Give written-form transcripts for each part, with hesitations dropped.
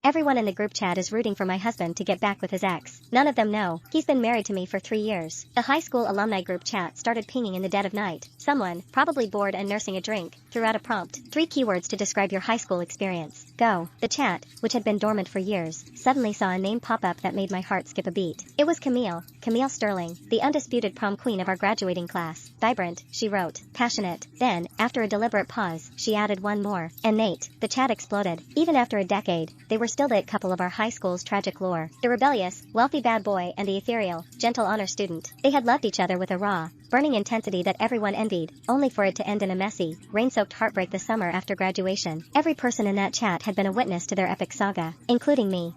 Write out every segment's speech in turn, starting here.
Everyone in the group chat is rooting for my husband to get back with his ex. None of them know he's been married to me for 3 years. The high school alumni group chat started pinging in the dead of night. Someone, probably bored and nursing a drink, threw out a prompt. 3 keywords to describe your high school experience. Go. The chat, which had been dormant for years, suddenly saw a name pop up that made my heart skip a beat. It was Camille Sterling, the undisputed prom queen of our graduating class. Vibrant, she wrote. Passionate. Then, after a deliberate pause, she added one more. And Nate. The chat exploded. Even after a decade, they were still the it couple of our high school's tragic lore. The rebellious, wealthy bad boy and the ethereal, gentle honor student. They had loved each other with a raw, burning intensity that everyone envied, only for it to end in a messy, rain-soaked heartbreak the summer after graduation. Every person in that chat had been a witness to their epic saga, including me.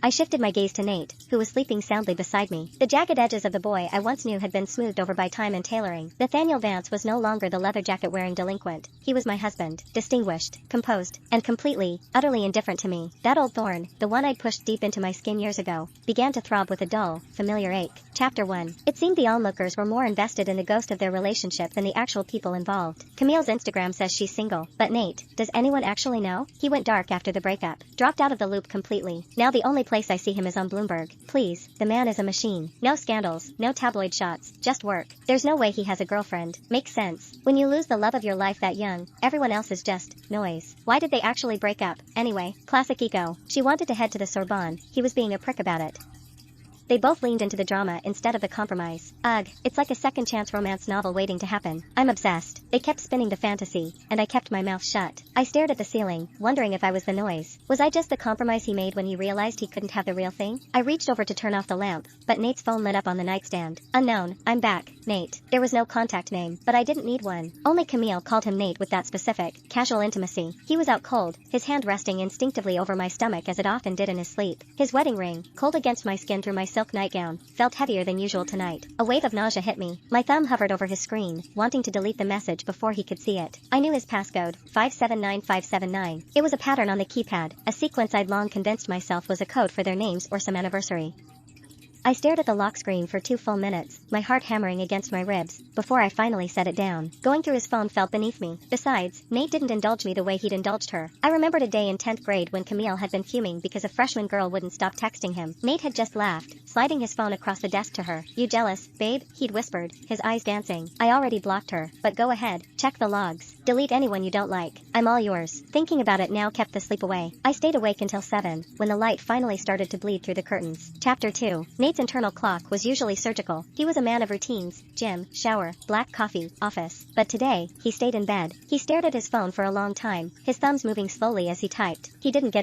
I shifted my gaze to Nate, who was sleeping soundly beside me. The jagged edges of the boy I once knew had been smoothed over by time and tailoring. Nathaniel Vance was no longer the leather jacket-wearing delinquent. He was my husband, distinguished, composed, and completely, utterly indifferent to me. That old thorn, the one I'd pushed deep into my skin years ago, began to throb with a dull, familiar ache. Chapter 1. It seemed the onlookers were more invested in the ghost of their relationship than the actual people involved. Camille's Instagram says she's single, but Nate, does anyone actually know? He went dark after the breakup, dropped out of the loop completely. Now the only place I see him is on Bloomberg. Please, the man is a machine. No scandals, no tabloid shots, just work. There's no way he has a girlfriend. Makes sense. When you lose the love of your life that young, everyone else is just noise. Why did they actually break up? Anyway, classic ego. She wanted to head to the Sorbonne. He was being a prick about it. They both leaned into the drama instead of the compromise. Ugh, it's like a second chance romance novel waiting to happen. I'm obsessed. They kept spinning the fantasy, and I kept my mouth shut. I stared at the ceiling, wondering if I was the noise. Was I just the compromise he made when he realized he couldn't have the real thing? I reached over to turn off the lamp, but Nate's phone lit up on the nightstand. Unknown, I'm back, Nate. There was no contact name, but I didn't need one. Only Camille called him Nate with that specific, casual intimacy. He was out cold, his hand resting instinctively over my stomach as it often did in his sleep. His wedding ring, cold against my skin through my silk nightgown, felt heavier than usual tonight. A wave of nausea hit me. My thumb hovered over his screen, wanting to delete the message before he could see it. I knew his passcode, 579579. It was a pattern on the keypad, a sequence I'd long convinced myself was a code for their names or some anniversary. I stared at the lock screen for 2 full minutes, my heart hammering against my ribs, before I finally set it down. Going through his phone felt beneath me. Besides, Nate didn't indulge me the way he'd indulged her. I remembered a day in 10th grade when Camille had been fuming because a freshman girl wouldn't stop texting him. Nate had just laughed, sliding his phone across the desk to her. You jealous, babe? He'd whispered, his eyes dancing. I already blocked her, but go ahead, check the logs. Delete anyone you don't like. I'm all yours. Thinking about it now kept the sleep away. I stayed awake until 7, when the light finally started to bleed through the curtains. Chapter 2. Nate's internal clock was usually surgical. He was a man of routines, gym, shower, black coffee, office. But today, he stayed in bed. He stared at his phone for a long time, his thumbs moving slowly as he typed. He didn't get